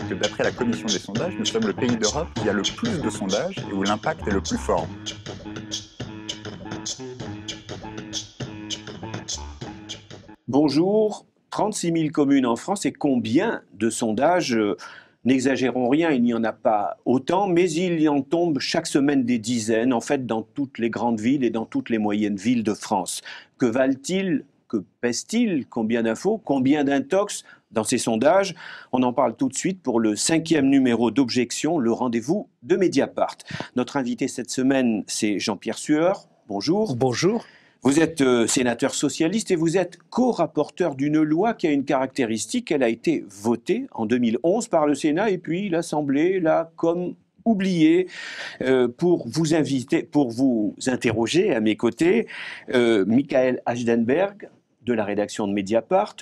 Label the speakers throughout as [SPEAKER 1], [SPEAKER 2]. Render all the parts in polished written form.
[SPEAKER 1] Que d'après la commission des sondages, nous sommes le pays d'Europe qui a le plus de sondages et où l'impact est le plus fort.
[SPEAKER 2] Bonjour, 36 000 communes en France et combien de sondages n'exagérons rien, il n'y en a pas autant, mais il y en tombe chaque semaine des dizaines, en fait dans toutes les grandes villes et dans toutes les moyennes villes de France. Que valent-ils? Que pèsent-ils? Combien d'infos? Combien d'intox dans ces sondages? On en parle tout de suite pour le 5e numéro d'Objection, le rendez-vous de Mediapart. Notre invité cette semaine, c'est Jean-Pierre Sueur. Bonjour.
[SPEAKER 3] Bonjour.
[SPEAKER 2] Vous êtes sénateur socialiste et vous êtes co-rapporteur d'une loi qui a une caractéristique. Elle a été votée en 2011 par le Sénat et puis l'Assemblée l'a comme oubliée. Pour vous inviter, pour vous interroger à mes côtés, Michael Hajdenberg de la rédaction de Mediapart.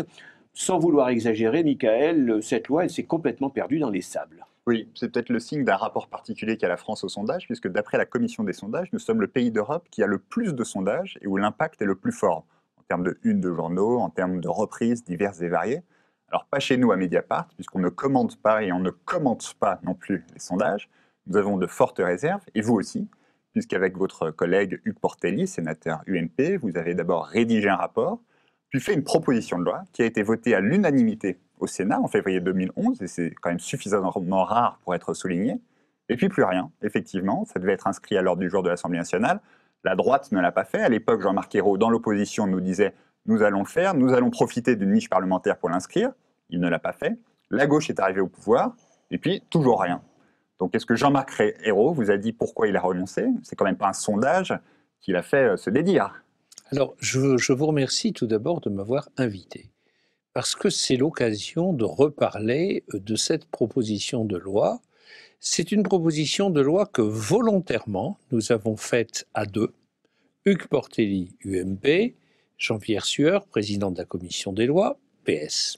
[SPEAKER 2] Sans vouloir exagérer, Michael, cette loi, elle s'est complètement perdue dans les sables.
[SPEAKER 1] Oui, c'est peut-être le signe d'un rapport particulier qu'a la France au sondage, puisque d'après la commission des sondages, nous sommes le pays d'Europe qui a le plus de sondages et où l'impact est le plus fort, en termes de une de journaux, en termes de reprises diverses et variées. Alors pas chez nous à Mediapart, puisqu'on ne commande pas et on ne commente pas non plus les sondages. Nous avons de fortes réserves, et vous aussi, puisqu'avec votre collègue Hugues Portelli, sénateur UMP, vous avez d'abord rédigé un rapport, puis fait une proposition de loi qui a été votée à l'unanimité au Sénat en février 2011, et c'est quand même suffisamment rare pour être souligné. Et puis plus rien, effectivement, ça devait être inscrit à l'ordre du jour de l'Assemblée nationale. La droite ne l'a pas fait. À l'époque, Jean-Marc Ayrault, dans l'opposition, nous disait « nous allons le faire, nous allons profiter d'une niche parlementaire pour l'inscrire ». Il ne l'a pas fait. La gauche est arrivée au pouvoir, et puis toujours rien. Donc est-ce que Jean-Marc Ayrault vous a dit pourquoi il a renoncé? C'est quand même pas un sondage qui l'a fait se dédire.
[SPEAKER 3] Alors, je vous remercie tout d'abord de m'avoir invité, parce que c'est l'occasion de reparler de cette proposition de loi. C'est une proposition de loi que volontairement nous avons faite à deux, Hugues Portelli, UMP, Jean-Pierre Sueur, président de la commission des lois, PS.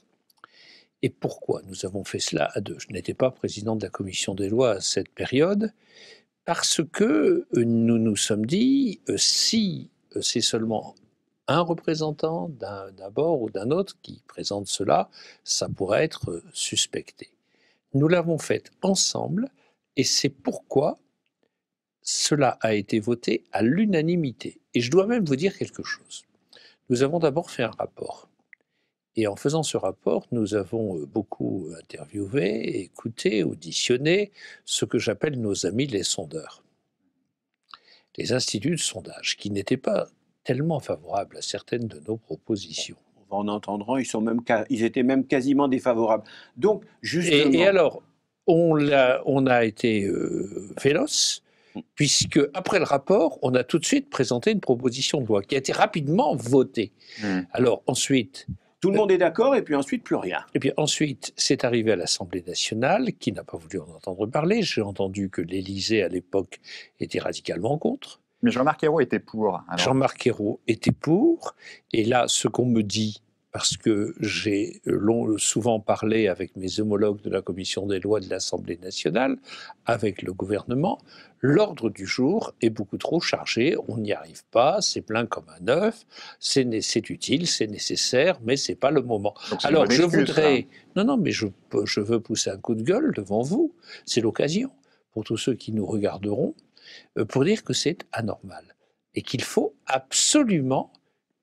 [SPEAKER 3] Et pourquoi nous avons fait cela à deux? Je n'étais pas président de la commission des lois à cette période, parce que nous nous sommes dit, si c'est seulement un représentant d'un bord ou d'un autre qui présente cela, ça pourrait être suspecté. Nous l'avons fait ensemble et c'est pourquoi cela a été voté à l'unanimité. Et je dois même vous dire quelque chose. Nous avons d'abord fait un rapport. Et en faisant ce rapport, nous avons beaucoup interviewé, écouté, auditionné ce que j'appelle nos amis les sondeurs. Les instituts de sondage, qui n'étaient pas tellement favorables à certaines de nos propositions.
[SPEAKER 2] En entendant, ils étaient même quasiment défavorables. Donc, justement...
[SPEAKER 3] Et alors, on a été véloce, puisque après le rapport, on a tout de suite présenté une proposition de loi qui a été rapidement votée. Alors ensuite...
[SPEAKER 2] Tout le monde est d'accord, et puis ensuite, plus rien.
[SPEAKER 3] Et puis ensuite, c'est arrivé à l'Assemblée nationale, qui n'a pas voulu en entendre parler. J'ai entendu que l'Élysée, à l'époque, était radicalement contre.
[SPEAKER 1] Mais Jean-Marc Ayrault était pour.
[SPEAKER 3] Jean-Marc Ayrault était pour. Et là, ce qu'on me dit, parce que j'ai souvent parlé avec mes homologues de la Commission des lois de l'Assemblée nationale, avec le gouvernement, l'ordre du jour est beaucoup trop chargé, on n'y arrive pas, c'est plein comme un œuf, c'est utile, c'est nécessaire, mais c'est pas le moment. Alors je voudrais... Non, mais je veux pousser un coup de gueule devant vous, c'est l'occasion, pour tous ceux qui nous regarderont, pour dire que c'est anormal, et qu'il faut absolument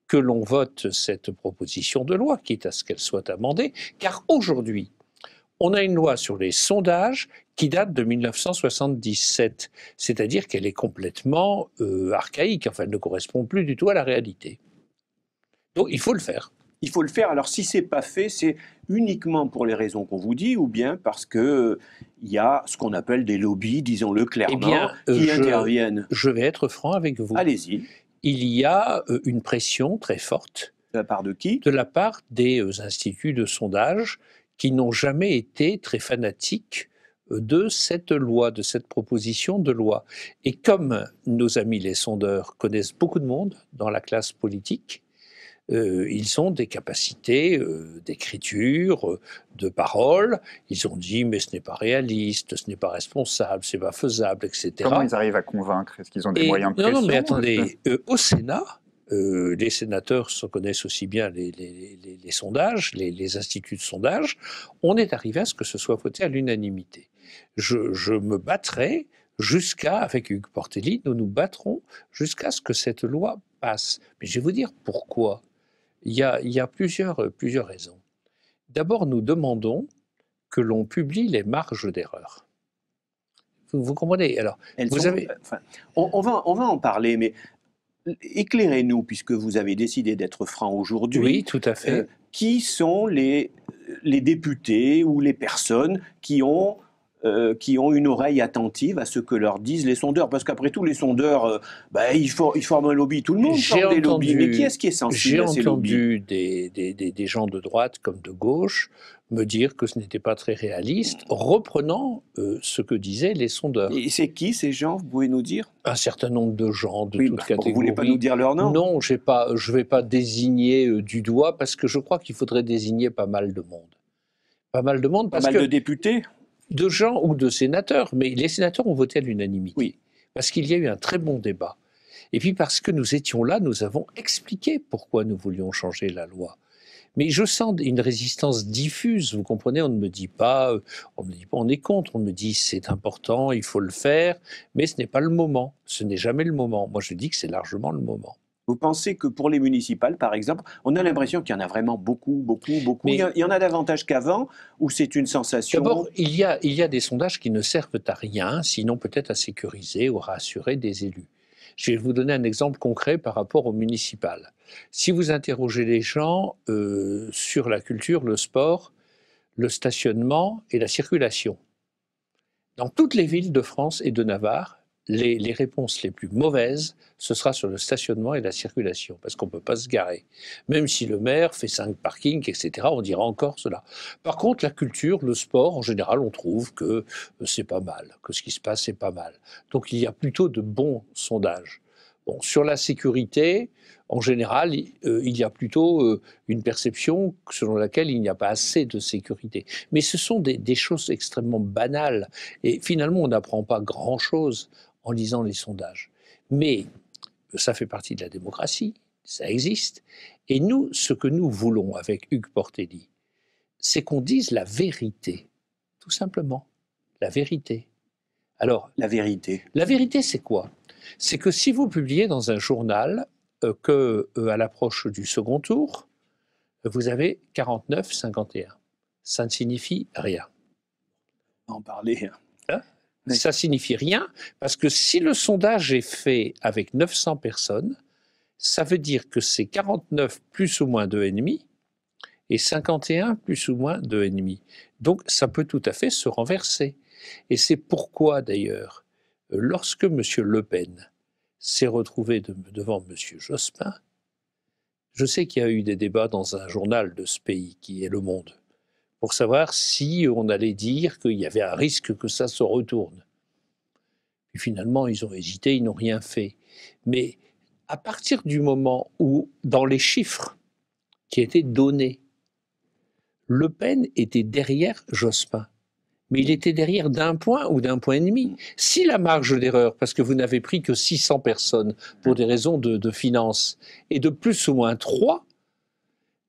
[SPEAKER 3] que l'on vote cette proposition de loi, quitte à ce qu'elle soit amendée, car aujourd'hui, on a une loi sur les sondages qui date de 1977, c'est-à-dire qu'elle est complètement archaïque, enfin elle ne correspond plus du tout à la réalité. Donc il faut le faire.
[SPEAKER 2] Il faut le faire. Alors si c'est pas fait, c'est uniquement pour les raisons qu'on vous dit, ou bien parce que il y a ce qu'on appelle des lobbies, disons-le clairement, qui interviennent.
[SPEAKER 3] Je vais être franc avec vous.
[SPEAKER 2] Allez-y.
[SPEAKER 3] Il y a une pression très forte.
[SPEAKER 2] De la part de qui?
[SPEAKER 3] De la part des instituts de sondage qui n'ont jamais été très fanatiques de cette loi, de cette proposition de loi. Et comme nos amis les sondeurs connaissent beaucoup de monde dans la classe politique, ils ont des capacités d'écriture, de parole. Ils ont dit mais ce n'est pas réaliste, ce n'est pas responsable, c'est pas faisable, etc.
[SPEAKER 1] Comment ils arrivent à convaincre? Est-ce qu'ils ont des moyens de pression?
[SPEAKER 3] Non, mais attendez, au Sénat, Les sénateurs se connaissent aussi bien les sondages, les instituts de sondage. On est arrivé à ce que ce soit voté à l'unanimité. Je me battrai avec Hugues Portelli, nous nous battrons jusqu'à ce que cette loi passe. Mais je vais vous dire pourquoi. Il y a plusieurs raisons. D'abord, nous demandons que l'on publie les marges d'erreur. Vous comprenez? Alors,
[SPEAKER 2] on va en parler, mais éclairez-nous, puisque vous avez décidé d'être franc aujourd'hui.
[SPEAKER 3] Oui, tout à fait.
[SPEAKER 2] Qui sont les députés ou les personnes qui ont une oreille attentive à ce que leur disent les sondeurs? Parce qu'après tout, les sondeurs, ils forment un lobby. Tout le monde forme des lobbies. Mais qui est-ce qui est sensible à ces lobbies?
[SPEAKER 3] J'ai entendu des gens de droite comme de gauche me dire que ce n'était pas très réaliste, reprenant ce que disaient les sondeurs.
[SPEAKER 2] Et c'est qui ces gens, vous pouvez nous dire?
[SPEAKER 3] Un certain nombre de gens de toutes catégories.
[SPEAKER 2] Vous ne voulez pas nous dire leur nom?
[SPEAKER 3] Non, je ne vais pas désigner du doigt, parce que je crois qu'il faudrait désigner pas mal de monde. Pas mal de monde, parce
[SPEAKER 2] pas mal de députés?
[SPEAKER 3] De gens ou de sénateurs, mais les sénateurs ont voté à l'unanimité.
[SPEAKER 2] Oui.
[SPEAKER 3] Parce qu'il y a eu un très bon débat. Et puis parce que nous étions là, nous avons expliqué pourquoi nous voulions changer la loi. Mais je sens une résistance diffuse, vous comprenez, on ne me dit pas on est contre, on me dit c'est important, il faut le faire, mais ce n'est pas le moment, ce n'est jamais le moment. Moi je dis que c'est largement le moment.
[SPEAKER 2] Vous pensez que pour les municipales, par exemple, on a l'impression qu'il y en a vraiment beaucoup. Mais il y en a davantage qu'avant, ou c'est une sensation?
[SPEAKER 3] D'abord, il y a des sondages qui ne servent à rien, sinon peut-être à sécuriser ou à rassurer des élus. Je vais vous donner un exemple concret par rapport aux municipales. Si vous interrogez les gens sur la culture, le sport, le stationnement et la circulation, dans toutes les villes de France et de Navarre, les réponses les plus mauvaises, ce sera sur le stationnement et la circulation, parce qu'on ne peut pas se garer. Même si le maire fait 5 parkings, etc., on dira encore cela. Par contre, la culture, le sport, en général, on trouve que c'est pas mal, que ce qui se passe, c'est pas mal. Donc il y a plutôt de bons sondages. Bon, sur la sécurité, en général, il y a plutôt une perception selon laquelle il n'y a pas assez de sécurité. Mais ce sont des choses extrêmement banales. Et finalement, on n'apprend pas grand-chose en lisant les sondages. Mais ça fait partie de la démocratie, ça existe. Et nous, ce que nous voulons avec Hugues Portelli, c'est qu'on dise la vérité, tout simplement. La vérité. Alors,
[SPEAKER 2] la vérité,
[SPEAKER 3] c'est quoi? C'est que si vous publiez dans un journal à l'approche du second tour, vous avez 49-51. Ça ne signifie rien.
[SPEAKER 2] En parler.
[SPEAKER 3] Hein? Ça signifie rien, parce que si le sondage est fait avec 900 personnes, ça veut dire que c'est 49 plus ou moins 2,5 et 51 plus ou moins 2,5. Donc ça peut tout à fait se renverser. Et c'est pourquoi d'ailleurs, lorsque M. Le Pen s'est retrouvé devant M. Jospin, je sais qu'il y a eu des débats dans un journal de ce pays, qui est Le Monde, pour savoir si on allait dire qu'il y avait un risque que ça se retourne. Puis finalement, ils ont hésité, ils n'ont rien fait. Mais à partir du moment où, dans les chiffres qui étaient donnés, Le Pen était derrière Jospin, mais il était derrière d'un point ou d'un point et demi. Si la marge d'erreur, parce que vous n'avez pris que 600 personnes pour des raisons de finances, est de plus ou moins 3,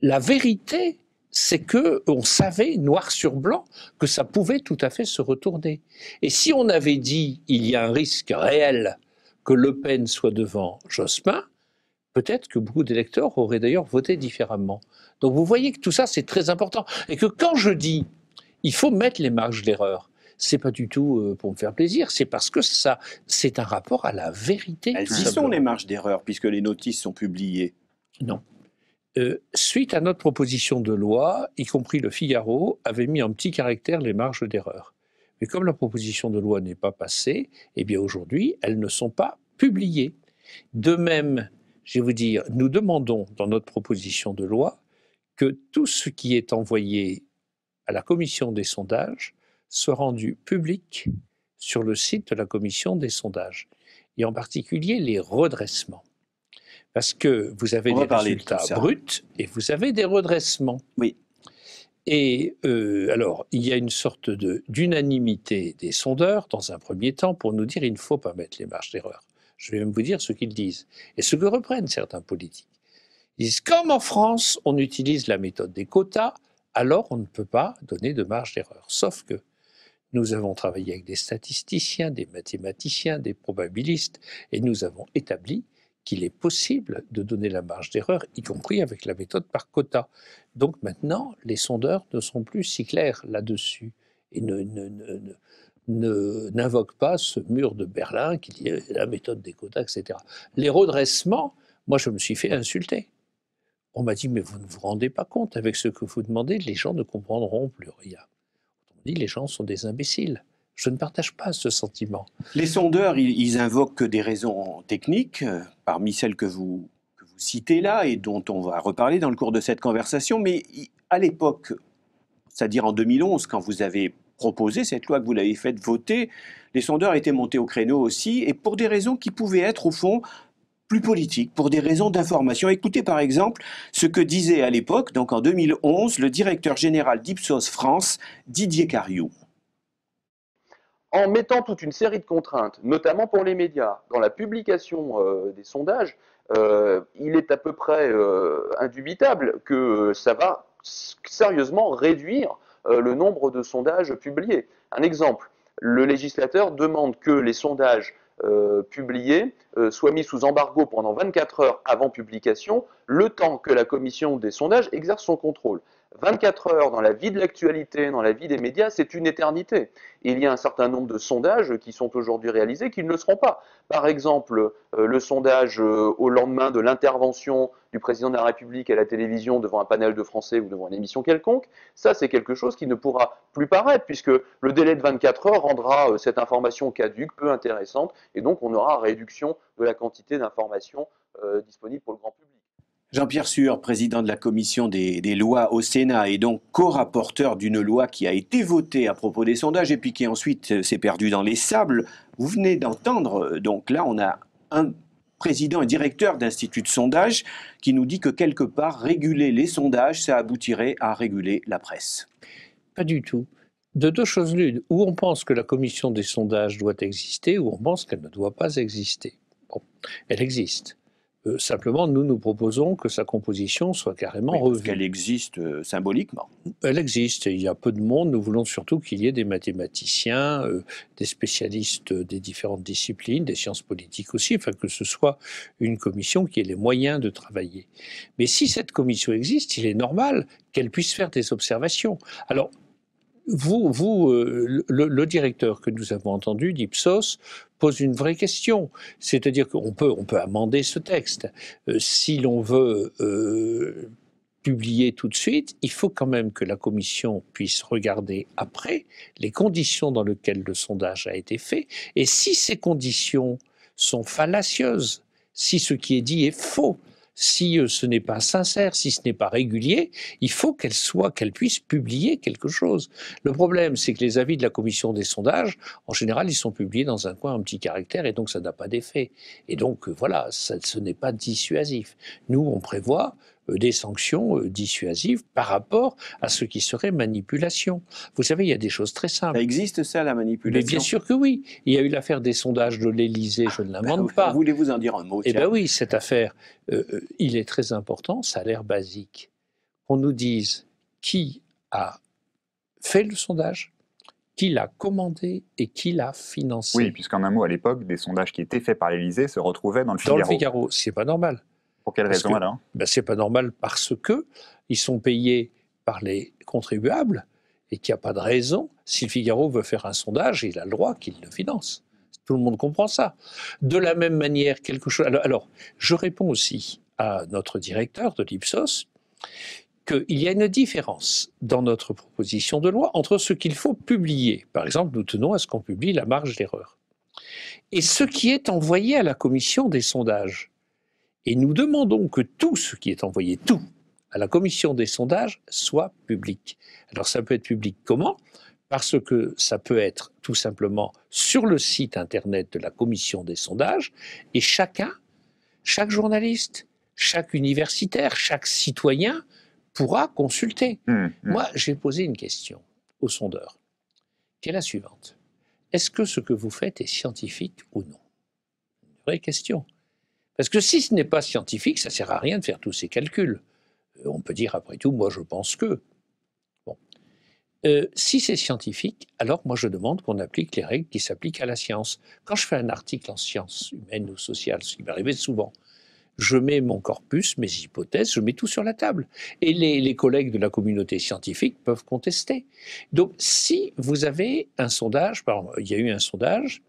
[SPEAKER 3] la vérité, c'est qu'on savait, noir sur blanc, que ça pouvait tout à fait se retourner. Et si on avait dit il y a un risque réel que Le Pen soit devant Jospin, peut-être que beaucoup d'électeurs auraient d'ailleurs voté différemment. Donc vous voyez que tout ça, c'est très important. Et que quand je dis il faut mettre les marges d'erreur, c'est pas du tout pour me faire plaisir, c'est parce que ça, c'est un rapport à la vérité.
[SPEAKER 2] Elles y sont les marges d'erreur, puisque les notices sont publiées.
[SPEAKER 3] Non. Suite à notre proposition de loi, y compris le Figaro avait mis en petit caractère les marges d'erreur. Mais comme la proposition de loi n'est pas passée, eh bien aujourd'hui, elles ne sont pas publiées. De même, je vais vous dire, nous demandons dans notre proposition de loi que tout ce qui est envoyé à la commission des sondages soit rendu public sur le site de la commission des sondages, et en particulier les redressements. Parce que vous avez des résultats bruts et vous avez des redressements.
[SPEAKER 2] Oui.
[SPEAKER 3] Et alors, il y a une sorte d'unanimité des sondeurs, dans un premier temps, pour nous dire qu'il ne faut pas mettre les marges d'erreur. Je vais même vous dire ce qu'ils disent. Et ce que reprennent certains politiques. Ils disent, comme en France, on utilise la méthode des quotas, alors on ne peut pas donner de marge d'erreur. Sauf que nous avons travaillé avec des statisticiens, des mathématiciens, des probabilistes, et nous avons établi qu'il est possible de donner la marge d'erreur, y compris avec la méthode par quota. Donc maintenant, les sondeurs ne sont plus si clairs là-dessus et n'invoquent pas ce mur de Berlin qui dit la méthode des quotas, etc. Les redressements, moi je me suis fait insulter. On m'a dit, mais vous ne vous rendez pas compte, avec ce que vous demandez, les gens ne comprendront plus rien. On dit, les gens sont des imbéciles. Je ne partage pas ce sentiment.
[SPEAKER 2] Les sondeurs, ils invoquent des raisons techniques, parmi celles que vous citez là et dont on va reparler dans le cours de cette conversation. Mais à l'époque, c'est-à-dire en 2011, quand vous avez proposé cette loi, que vous l'avez faite voter, les sondeurs étaient montés au créneau aussi, et pour des raisons qui pouvaient être, au fond, plus politiques, pour des raisons d'information. Écoutez par exemple ce que disait à l'époque, donc en 2011, le directeur général d'Ipsos France, Didier Cariou.
[SPEAKER 4] En mettant toute une série de contraintes, notamment pour les médias, dans la publication des sondages, il est à peu près indubitable que ça va sérieusement réduire le nombre de sondages publiés. Un exemple, le législateur demande que les sondages publiés soient mis sous embargo pendant 24 heures avant publication, le temps que la commission des sondages exerce son contrôle. 24 heures dans la vie de l'actualité, dans la vie des médias, c'est une éternité. Il y a un certain nombre de sondages qui sont aujourd'hui réalisés qui ne le seront pas. Par exemple, le sondage au lendemain de l'intervention du président de la République à la télévision devant un panel de Français ou devant une émission quelconque, ça c'est quelque chose qui ne pourra plus paraître puisque le délai de 24 heures rendra cette information caduque, peu intéressante, et donc on aura réduction de la quantité d'informations disponibles pour le grand public.
[SPEAKER 2] Jean-Pierre Sueur, président de la commission des lois au Sénat et donc co-rapporteur d'une loi qui a été votée à propos des sondages et puis qui ensuite s'est perdue dans les sables. Vous venez d'entendre, donc là on a un président et directeur d'institut de sondage qui nous dit que quelque part réguler les sondages, ça aboutirait à réguler la presse.
[SPEAKER 3] Pas du tout. De deux choses l'une, où on pense que la commission des sondages doit exister, ou on pense qu'elle ne doit pas exister. Bon, elle existe. Simplement, nous proposons que sa composition soit carrément revue.
[SPEAKER 2] Parce qu'elle existe symboliquement.
[SPEAKER 3] Elle existe, et il y a peu de monde. Nous voulons surtout qu'il y ait des mathématiciens, des spécialistes des différentes disciplines, des sciences politiques aussi, enfin que ce soit une commission qui ait les moyens de travailler. Mais si cette commission existe, il est normal qu'elle puisse faire des observations. Alors, le directeur que nous avons entendu d'Ipsos pose une vraie question, c'est-à-dire qu'on peut amender ce texte. Si l'on veut publier tout de suite, il faut quand même que la commission puisse regarder après les conditions dans lesquelles le sondage a été fait, et si ces conditions sont fallacieuses, si ce qui est dit est faux, si ce n'est pas sincère, si ce n'est pas régulier, il faut qu'elle puisse publier quelque chose. Le problème, c'est que les avis de la commission des sondages, en général, ils sont publiés dans un coin, un petit caractère, et donc ça n'a pas d'effet. Et donc, voilà, ce n'est pas dissuasif. Nous, on prévoit des sanctions dissuasives par rapport à ce qui serait manipulation. Vous savez, il y a des choses très simples.
[SPEAKER 2] Ça existe ça, la manipulation?
[SPEAKER 3] Mais bien sûr que oui. Il y a eu l'affaire des sondages de l'Élysée, je ne l'invente pas.
[SPEAKER 2] Voulez-vous en dire un mot?
[SPEAKER 3] Eh bien oui, cette affaire, il est très important, ça a l'air basique, qu'on nous dise qui a fait le sondage, qui l'a commandé et qui l'a financé.
[SPEAKER 1] Oui, puisqu'en un mot, à l'époque, des sondages qui étaient faits par l'Élysée se retrouvaient dans le Figaro.
[SPEAKER 3] Dans le Figaro, c'est pas normal.
[SPEAKER 1] Pour quelle raison alors?
[SPEAKER 3] C'est pas normal parce que ils sont payés par les contribuables et qu'il n'y a pas de raison. Si le Figaro veut faire un sondage, il a le droit qu'il le finance. Tout le monde comprend ça. De la même manière, quelque chose. Alors, je réponds aussi à notre directeur de l'Ipsos qu'il y a une différence dans notre proposition de loi entre ce qu'il faut publier. Par exemple, nous tenons à ce qu'on publie la marge d'erreur. Et ce qui est envoyé à la commission des sondages. Et nous demandons que tout ce qui est envoyé, tout, à la commission des sondages, soit public. Alors ça peut être public comment ? Parce que ça peut être tout simplement sur le site internet de la commission des sondages, et chaque journaliste, chaque universitaire, chaque citoyen pourra consulter. Moi, j'ai posé une question aux sondeurs, qui est la suivante. Est-ce que ce que vous faites est scientifique ou non ? vraie question. Parce que si ce n'est pas scientifique, ça ne sert à rien de faire tous ces calculs. On peut dire, après tout, moi je pense que... Bon. Si c'est scientifique, alors moi je demande qu'on applique les règles qui s'appliquent à la science. Quand je fais un article en sciences humaines ou sociales, ce qui m'arrivait souvent, je mets mon corpus, mes hypothèses, je mets tout sur la table. Et les collègues de la communauté scientifique peuvent contester. Donc si vous avez un sondage, pardon, il y a eu un sondage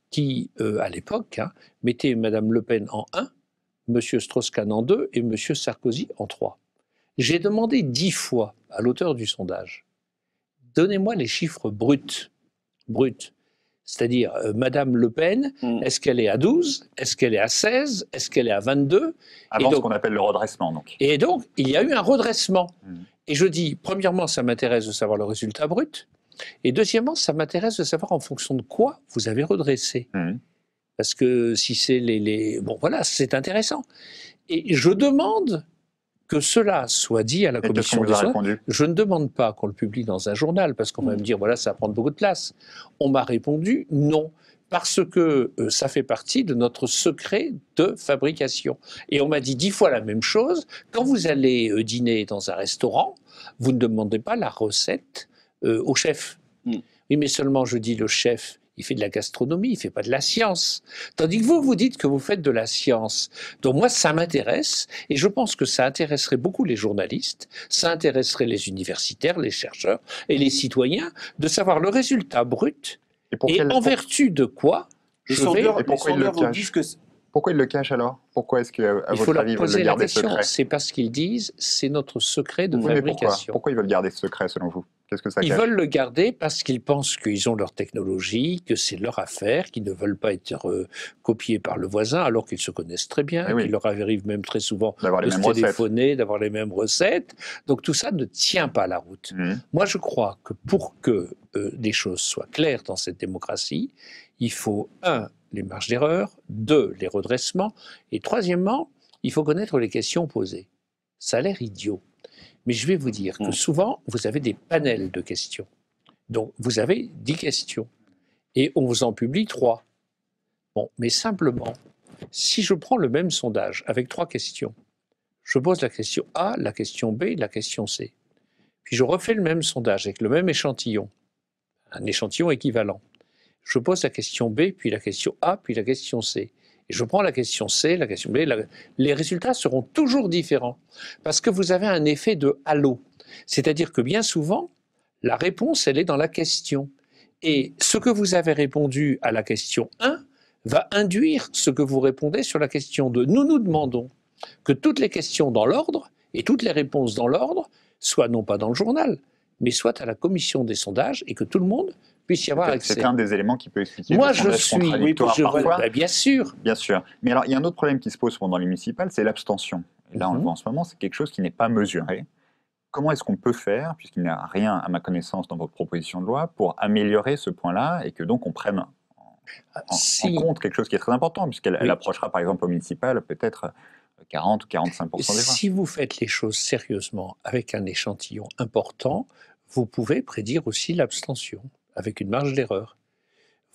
[SPEAKER 3] qui, à l'époque, mettait Mme Le Pen en 1, M. Strauss-Kahn en 2 et M. Sarkozy en 3. J'ai demandé 10 fois à l'auteur du sondage, donnez-moi les chiffres bruts. C'est-à-dire, Madame Le Pen, est-ce qu'elle est à 12? Est-ce qu'elle est à 16? Est-ce qu'elle est à 22?
[SPEAKER 1] Avant ce qu'on appelle le redressement, donc.
[SPEAKER 3] Et donc, il y a eu un redressement. Et je dis, premièrement, ça m'intéresse de savoir le résultat brut. Et deuxièmement, ça m'intéresse de savoir en fonction de quoi vous avez redressé. Parce que si c'est Bon, voilà, c'est intéressant. Et je demande que cela soit dit à la commission des soins. Je ne demande pas qu'on le publie dans un journal, parce qu'on va me dire, voilà, ça va prendre beaucoup de place. On m'a répondu non, parce que ça fait partie de notre secret de fabrication. Et on m'a dit 10 fois la même chose. Quand vous allez dîner dans un restaurant, vous ne demandez pas la recette au chef. Oui, mais seulement, je dis, le chef, il fait de la gastronomie, il ne fait pas de la science. Tandis que vous dites que vous faites de la science. Donc moi, ça m'intéresse, et je pense que ça intéresserait beaucoup les journalistes, ça intéresserait les universitaires, les chercheurs et les citoyens, de savoir le résultat brut, et en vertu de quoi je vais...
[SPEAKER 1] Et pourquoi ils le cachent? Pourquoi ils le cachent alors? Pourquoi est-ce qu'à votre avis, ils veulent le garder secret?
[SPEAKER 3] C'est parce qu'ils disent, c'est notre secret de fabrication.
[SPEAKER 1] Pourquoi ils veulent garder ce secret, selon vous? Qu'est-ce que ça cache?
[SPEAKER 3] Ils veulent le garder parce qu'ils pensent qu'ils ont leur technologie, que c'est leur affaire, qu'ils ne veulent pas être copiés par le voisin, alors qu'ils se connaissent très bien, qu'il leur arrive même très souvent de se téléphoner, d'avoir les mêmes recettes. Donc tout ça ne tient pas la route. Moi, je crois que pour que les choses soient claires dans cette démocratie, il faut, 1, les marges d'erreur, 2, les redressements, et troisièmement, il faut connaître les questions posées. Ça a l'air idiot, mais je vais vous dire que souvent, vous avez des panels de questions. Donc, vous avez 10 questions, et on vous en publie 3. Bon, mais simplement, si je prends le même sondage avec 3 questions, je pose la question A, la question B, la question C, puis je refais le même sondage avec le même échantillon, un échantillon équivalent. Je pose la question B, puis la question A, puis la question C. Et je prends la question C, la question B. Les résultats seront toujours différents. Parce que vous avez un effet de halo. C'est-à-dire que bien souvent, la réponse, elle est dans la question. Et ce que vous avez répondu à la question 1 va induire ce que vous répondez sur la question 2. Nous demandons que toutes les questions dans l'ordre et toutes les réponses dans l'ordre soient non pas dans le journal, mais soient à la commission des sondages et que tout le monde puisse y avoir accès.
[SPEAKER 1] C'est un des éléments qui peut expliquer
[SPEAKER 3] Moi,
[SPEAKER 1] le sondage contradictoire parfois.
[SPEAKER 3] Bien sûr.
[SPEAKER 1] Bien sûr. Mais alors, il y a un autre problème qui se pose dans les municipales, c'est l'abstention. Et là, on le voit en ce moment, c'est quelque chose qui n'est pas mesuré. Comment est-ce qu'on peut faire, puisqu'il n'y a rien, à ma connaissance, dans votre proposition de loi, pour améliorer ce point-là et que donc on prenne en compte quelque chose qui est très important, puisqu'elle approchera, par exemple, au municipal, peut-être 40 ou 45% des voix.
[SPEAKER 3] Si vous faites les choses sérieusement, avec un échantillon important, vous pouvez prédire aussi l'abstention, avec une marge d'erreur.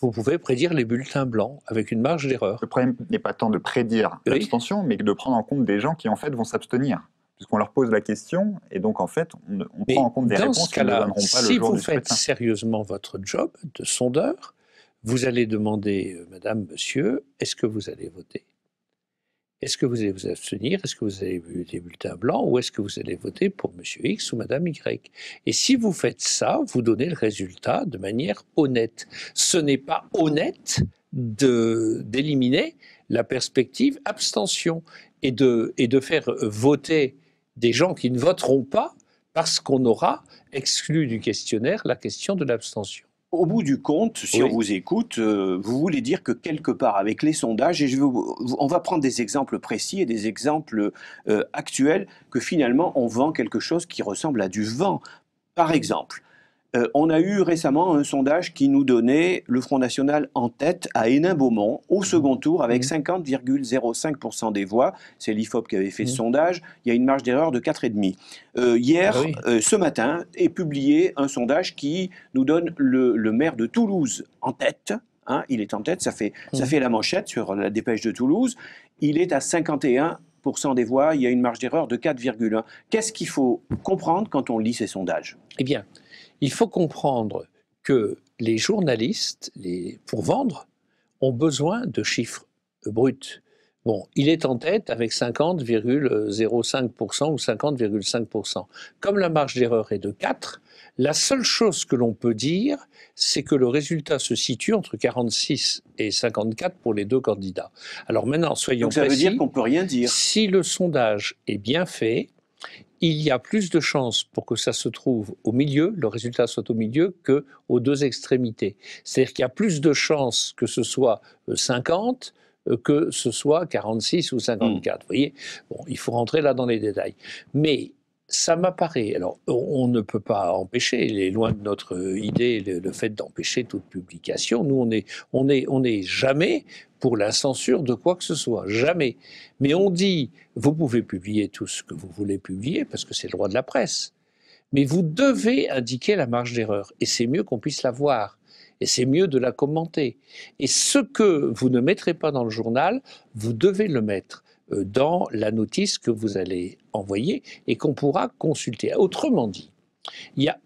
[SPEAKER 3] Vous pouvez prédire les bulletins blancs, avec une marge d'erreur.
[SPEAKER 1] Le problème n'est pas tant de prédire l'abstention, mais de prendre en compte des gens qui, en fait, vont s'abstenir. Puisqu'on leur pose la question, et donc, en fait, on prend en compte des réponses qui ne donneront pas le jour du scrutin.
[SPEAKER 3] Si vous faites sérieusement votre job de sondeur, vous allez demander, madame, monsieur, est-ce que vous allez voter? Est-ce que vous allez vous abstenir? Est-ce que vous avez vu des bulletins blancs? Ou est-ce que vous allez voter pour monsieur X ou madame Y? Et si vous faites ça, vous donnez le résultat de manière honnête. Ce n'est pas honnête d'éliminer la perspective abstention et de faire voter des gens qui ne voteront pas parce qu'on aura exclu du questionnaire la question de l'abstention.
[SPEAKER 2] Au bout du compte, si on vous écoute, vous voulez dire que quelque part avec les sondages, et on va prendre des exemples précis et des exemples actuels, que finalement on vend quelque chose qui ressemble à du vent. Par exemple, on a eu récemment un sondage qui nous donnait le Front National en tête à Hénin-Beaumont au second tour avec 50,05% des voix. C'est l'IFOP qui avait fait ce sondage. Il y a une marge d'erreur de 4,5. Ce matin, est publié un sondage qui nous donne le maire de Toulouse en tête hein, il est en tête, ça fait la manchette sur la Dépêche de Toulouse. Il est à 51% des voix, il y a une marge d'erreur de 4,1. Qu'est-ce qu'il faut comprendre quand on lit ces sondages?
[SPEAKER 3] Eh bien, il faut comprendre que les journalistes, pour vendre, ont besoin de chiffres bruts. Bon, il est en tête avec 50,05% ou 50,5%. Comme la marge d'erreur est de 4, la seule chose que l'on peut dire, c'est que le résultat se situe entre 46 et 54 pour les deux candidats. Alors maintenant, soyons
[SPEAKER 2] précis. Donc ça veut dire qu'on ne peut rien dire.
[SPEAKER 3] Si le sondage est bien fait, il y a plus de chances pour que ça se trouve au milieu, le résultat soit au milieu, qu'aux deux extrémités. C'est-à-dire qu'il y a plus de chances que ce soit 50 que ce soit 46 ou 54. Vous voyez, bon, il faut rentrer là dans les détails. Mais ça m'apparaît, alors on ne peut pas empêcher, il est loin de notre idée le fait d'empêcher toute publication. Nous, on est jamais pour la censure de quoi que ce soit, jamais. Mais on dit, vous pouvez publier tout ce que vous voulez publier, parce que c'est le droit de la presse, mais vous devez indiquer la marge d'erreur, et c'est mieux qu'on puisse la voir. Et c'est mieux de la commenter. Et ce que vous ne mettrez pas dans le journal, vous devez le mettre dans la notice que vous allez envoyer et qu'on pourra consulter. Autrement dit, il y a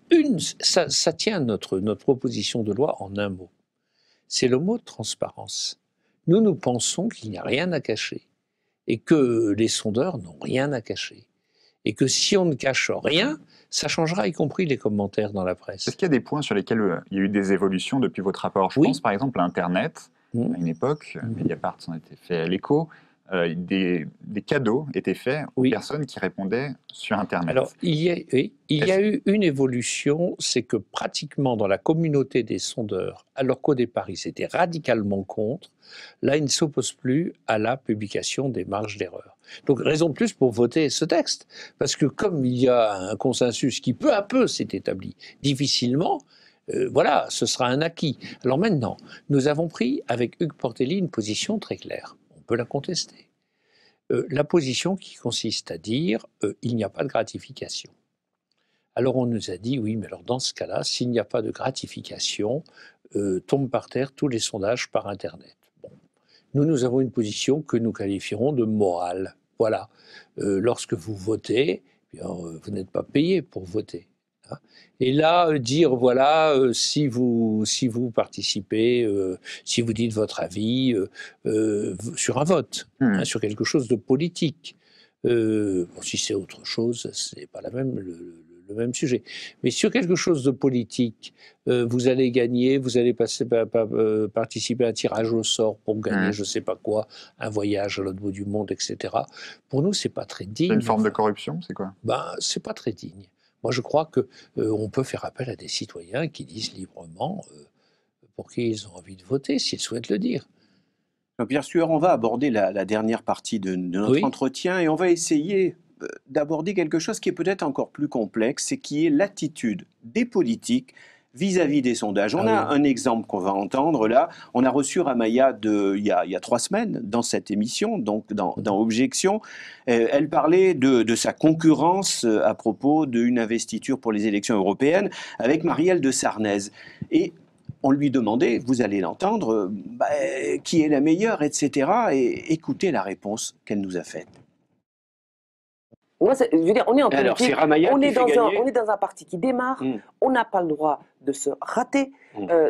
[SPEAKER 3] ça tient notre proposition de loi en un mot. C'est le mot transparence. Nous pensons qu'il n'y a rien à cacher et que les sondeurs n'ont rien à cacher. Et que si on ne cache rien, ça changera, y compris les commentaires dans la presse.
[SPEAKER 1] Est-ce qu'il y a des points sur lesquels il y a eu des évolutions depuis votre rapport? Je pense par exemple à Internet, à une époque, Mediapart s'en était fait l'écho, des cadeaux étaient faits aux personnes qui répondaient sur Internet.
[SPEAKER 3] Alors, il y a eu une évolution, c'est que pratiquement dans la communauté des sondeurs, alors qu'au départ ils étaient radicalement contre, là ils ne s'opposent plus à la publication des marges d'erreur. Donc raison de plus pour voter ce texte, parce que comme il y a un consensus qui peu à peu s'est établi, difficilement, voilà, ce sera un acquis. Alors maintenant, nous avons pris avec Hugues Portelli une position très claire. On peut la contester. La position qui consiste à dire il n'y a pas de gratification. Alors on nous a dit oui, mais alors dans ce cas-là, s'il n'y a pas de gratification, tombent par terre tous les sondages par Internet. Bon. Nous avons une position que nous qualifierons de morale. Voilà. Lorsque vous votez, eh bien, vous n'êtes pas payé pour voter. Et là, dire, voilà, si vous participez, si vous dites votre avis sur un vote, sur quelque chose de politique, si c'est autre chose, c'est pas le même sujet. Mais sur quelque chose de politique, vous allez gagner, vous allez participer à un tirage au sort pour gagner je ne sais pas quoi, un voyage à l'autre bout du monde, etc. Pour nous, c'est pas très digne.
[SPEAKER 1] C'est une forme de corruption, c'est quoi?
[SPEAKER 3] C'est pas très digne. Moi, je crois qu'on peut faire appel à des citoyens qui disent librement pour qui ils ont envie de voter, s'ils souhaitent le dire.
[SPEAKER 2] Jean-Pierre Sueur, on va aborder la dernière partie de notre entretien et on va essayer d'aborder quelque chose qui est peut-être encore plus complexe et qui est l'attitude des politiques vis-à-vis des sondages. On a un exemple qu'on va entendre là. On a reçu Ramaya il y a 3 semaines dans cette émission, donc dans Objection. Elle parlait de sa concurrence à propos d'une investiture pour les élections européennes avec Marielle de Sarnez. Et on lui demandait, vous allez l'entendre, qui est la meilleure, etc. Et écoutez la réponse qu'elle nous a faite.
[SPEAKER 5] Moi, je veux dire, on est en politique, on est dans un parti qui démarre, on n'a pas le droit de se rater.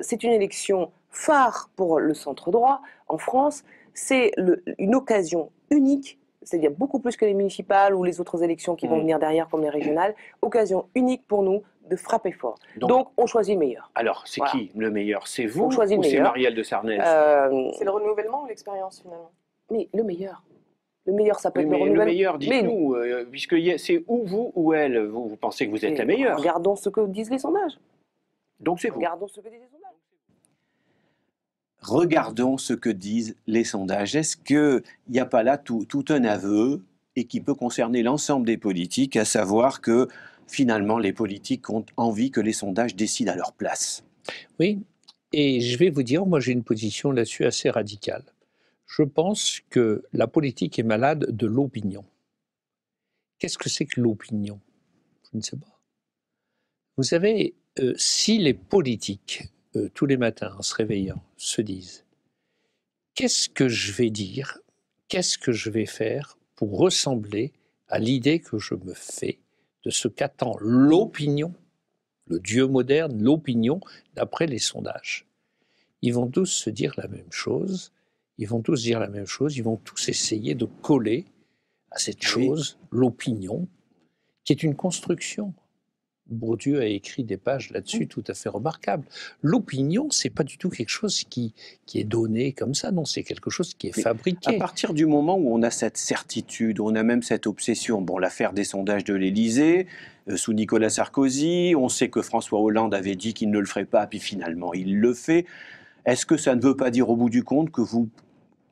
[SPEAKER 5] C'est une élection phare pour le centre droit en France. C'est une occasion unique, c'est-à-dire beaucoup plus que les municipales ou les autres élections qui vont venir derrière comme les régionales. Occasion unique pour nous de frapper fort. Donc on choisit le meilleur.
[SPEAKER 2] Alors, c'est qui le meilleur? C'est vous ou c'est Marielle de Sarnez?
[SPEAKER 6] C'est le renouvellement ou l'expérience finalement?
[SPEAKER 5] Mais le meilleur. Le meilleur, ça peut être le
[SPEAKER 2] renouvellement.
[SPEAKER 5] renouvellement.
[SPEAKER 2] Le meilleur, dites-nous, puisque c'est ou vous ou elle, vous pensez que vous êtes la meilleure.
[SPEAKER 5] Regardons ce que disent les sondages.
[SPEAKER 2] Donc c'est vous.
[SPEAKER 5] Regardons ce que disent les sondages.
[SPEAKER 2] Regardons ce que disent les sondages. Est-ce qu'il n'y a pas là tout un aveu et qui peut concerner l'ensemble des politiques, à savoir que finalement les politiques ont envie que les sondages décident à leur place?
[SPEAKER 3] Oui, et je vais vous dire, moi j'ai une position là-dessus assez radicale. Je pense que la politique est malade de l'opinion. Qu'est-ce que c'est que l'opinion? Je ne sais pas. Vous savez, si les politiques tous les matins, en se réveillant, se disent « Qu'est-ce que je vais dire? Qu'est-ce que je vais faire pour ressembler à l'idée que je me fais de ce qu'attend l'opinion, le Dieu moderne, l'opinion, d'après les sondages ?» Ils vont tous se dire la même chose, ils vont tous dire la même chose, ils vont tous essayer de coller à cette chose, l'opinion, qui est une construction. Bourdieu a écrit des pages là-dessus tout à fait remarquables. L'opinion, c'est pas du tout quelque chose qui est donné comme ça, non, c'est quelque chose qui est fabriqué.
[SPEAKER 2] À partir du moment où on a cette certitude, où on a même cette obsession, bon, l'affaire des sondages de l'Élysée, sous Nicolas Sarkozy, on sait que François Hollande avait dit qu'il ne le ferait pas, puis finalement il le fait. Est-ce que ça ne veut pas dire au bout du compte que vous,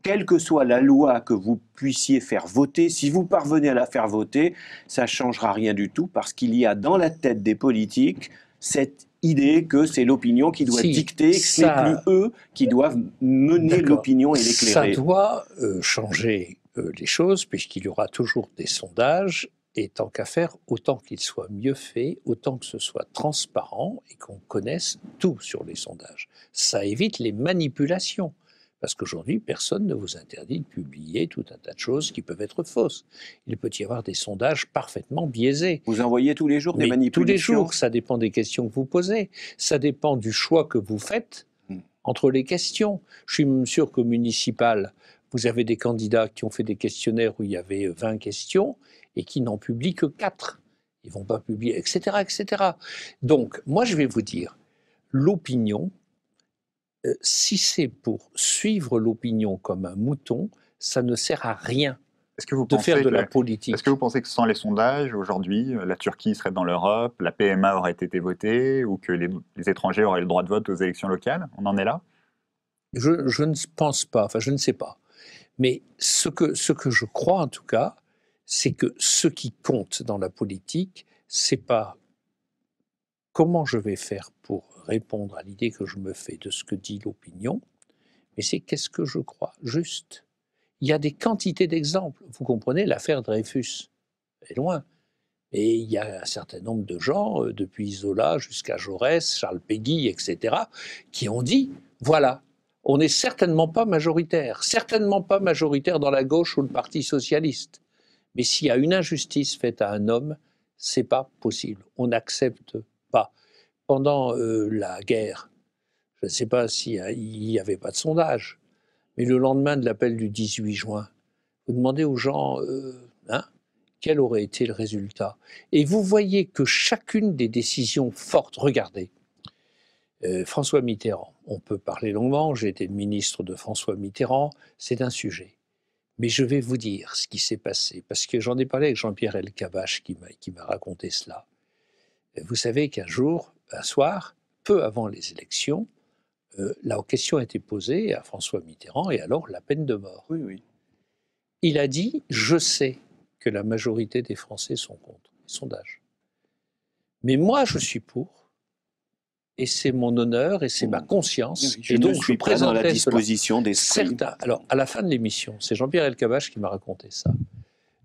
[SPEAKER 2] quelle que soit la loi que vous puissiez faire voter, si vous parvenez à la faire voter, ça ne changera rien du tout parce qu'il y a dans la tête des politiques cette idée que c'est l'opinion qui doit dicter, que ce n'est plus eux qui doivent mener l'opinion et l'éclairer.
[SPEAKER 3] Ça doit changer les choses puisqu'il y aura toujours des sondages et tant qu'à faire, autant qu'ils soient mieux faits, autant que ce soit transparent et qu'on connaisse tout sur les sondages. Ça évite les manipulations. Parce qu'aujourd'hui, personne ne vous interdit de publier tout un tas de choses qui peuvent être fausses. Il peut y avoir des sondages parfaitement biaisés.
[SPEAKER 2] Vous envoyez tous les jours des manipulations?
[SPEAKER 3] Tous les jours, ça dépend des questions que vous posez. Ça dépend du choix que vous faites entre les questions. Je suis sûr qu'au municipal, vous avez des candidats qui ont fait des questionnaires où il y avait 20 questions et qui n'en publient que 4. Ils ne vont pas publier, etc., etc. Donc, moi, je vais vous dire, l'opinion, si c'est pour suivre l'opinion comme un mouton, ça ne sert à rien de faire de la politique.
[SPEAKER 1] Est-ce que vous pensez que sans les sondages, aujourd'hui, la Turquie serait dans l'Europe, la PMA aurait été votée, ou que les étrangers auraient le droit de vote aux élections locales? On en est là?
[SPEAKER 3] Je ne pense pas, enfin je ne sais pas. Mais ce que je crois en tout cas, c'est que ce qui compte dans la politique, c'est pas comment je vais faire pour répondre à l'idée que je me fais de ce que dit l'opinion, mais c'est qu'est-ce que je crois, juste. Il y a des quantités d'exemples. Vous comprenez, l'affaire Dreyfus est loin. Et il y a un certain nombre de gens, depuis Zola jusqu'à Jaurès, Charles Péguy, etc., qui ont dit, voilà, on n'est certainement pas majoritaire dans la gauche ou le Parti socialiste. Mais s'il y a une injustice faite à un homme, c'est pas possible. On n'accepte pas. Pendant la guerre, je ne sais pas s'il n'y avait pas de sondage, mais le lendemain de l'appel du 18 juin, vous demandez aux gens quel aurait été le résultat. Et vous voyez que chacune des décisions fortes, regardez, François Mitterrand, on peut parler longuement, j'ai été le ministre de François Mitterrand, c'est un sujet. Mais je vais vous dire ce qui s'est passé, parce que j'en ai parlé avec Jean-Pierre Elkabbach qui m'a raconté cela. Vous savez qu'un jour, un soir, peu avant les élections, la question a été posée à François Mitterrand et alors la peine de mort.
[SPEAKER 2] Oui, oui.
[SPEAKER 3] Il a dit « Je sais que la majorité des Français sont contre les sondages. Mais moi, je suis pour, et c'est mon honneur et c'est ma conscience.
[SPEAKER 2] Oui,
[SPEAKER 3] et donc,
[SPEAKER 2] je suis pas dans la disposition
[SPEAKER 3] d'esprit. » Alors, à la fin de l'émission, c'est Jean-Pierre Elkabbach qui m'a raconté ça.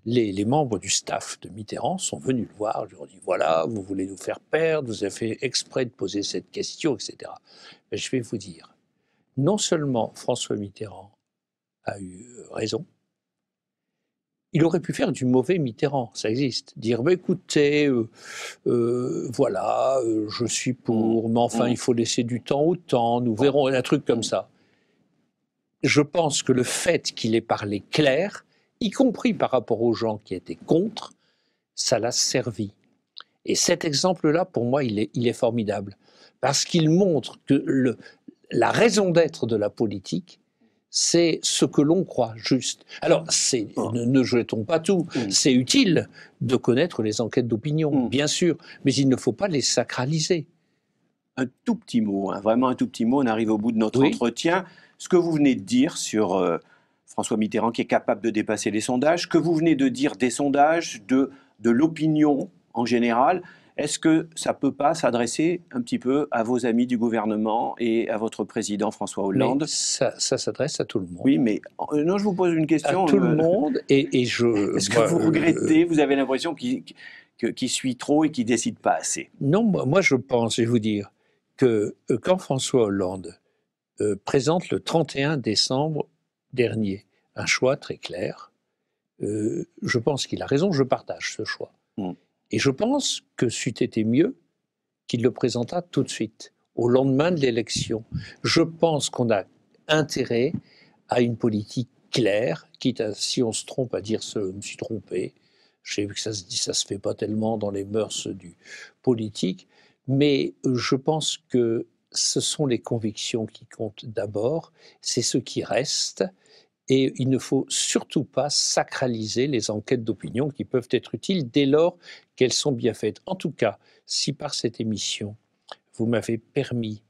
[SPEAKER 3] Les membres du staff de Mitterrand sont venus le voir, je leur ai dit, voilà, vous voulez nous faire perdre, vous avez fait exprès de poser cette question, etc. Mais je vais vous dire, non seulement François Mitterrand a eu raison, il aurait pu faire du mauvais Mitterrand, ça existe. Dire, bah, écoutez, voilà, je suis pour, mais enfin, il faut laisser du temps au temps, nous verrons, un truc comme ça. Je pense que le fait qu'il ait parlé clair, y compris par rapport aux gens qui étaient contre, ça l'a servi. Et cet exemple-là, pour moi, il est formidable. Parce qu'il montre que la raison d'être de la politique, c'est ce que l'on croit juste. Alors, ne jetons pas tout. C'est utile de connaître les enquêtes d'opinion, bien sûr, mais il ne faut pas les sacraliser.
[SPEAKER 2] Un tout petit mot, vraiment un tout petit mot, on arrive au bout de notre entretien. Ce que vous venez de dire sur François Mitterrand qui est capable de dépasser les sondages, que vous venez de dire des sondages, de l'opinion en général, est-ce que ça ne peut pas s'adresser un petit peu à vos amis du gouvernement et à votre président François Hollande?
[SPEAKER 3] Mais ça s'adresse à tout le monde.
[SPEAKER 2] Oui, mais non, je vous pose une question.
[SPEAKER 3] À tout le monde, et je...
[SPEAKER 2] Est-ce que vous regrettez, vous avez l'impression qu'il suit trop et qu'il ne décide pas assez?
[SPEAKER 3] Non, moi je pense, je vais vous dire, que quand François Hollande présente le 31 décembre dernier un choix très clair, je pense qu'il a raison, je partage ce choix. Et je pense que c'eût été mieux qu'il le présentât tout de suite, au lendemain de l'élection. Je pense qu'on a intérêt à une politique claire, quitte à, si on se trompe, à dire « je me suis trompé ». Je sais que ça se fait pas tellement dans les mœurs du politique, mais je pense que ce sont les convictions qui comptent d'abord, c'est ce qui reste, et il ne faut surtout pas sacraliser les enquêtes d'opinion qui peuvent être utiles dès lors qu'elles sont bien faites. En tout cas, si par cette émission, vous m'avez permis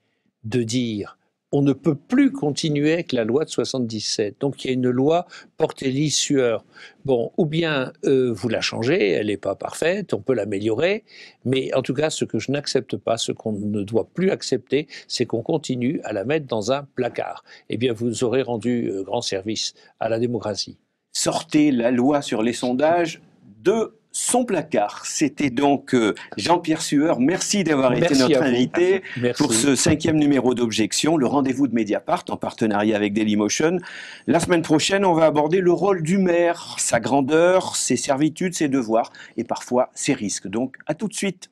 [SPEAKER 3] de dire on ne peut plus continuer avec la loi de 77. Donc il y a une loi Portelli Sueur. Bon, ou bien vous la changez, elle n'est pas parfaite, on peut l'améliorer, mais en tout cas, ce que je n'accepte pas, ce qu'on ne doit plus accepter, c'est qu'on continue à la mettre dans un placard. Eh bien, vous aurez rendu grand service à la démocratie.
[SPEAKER 2] Sortez la loi sur les sondages de son placard. C'était donc Jean-Pierre Sueur. Merci d'avoir été notre invité pour ce 5e numéro d'Objection, le rendez-vous de Mediapart en partenariat avec Dailymotion. La semaine prochaine, on va aborder le rôle du maire, sa grandeur, ses servitudes, ses devoirs et parfois ses risques. Donc, à tout de suite.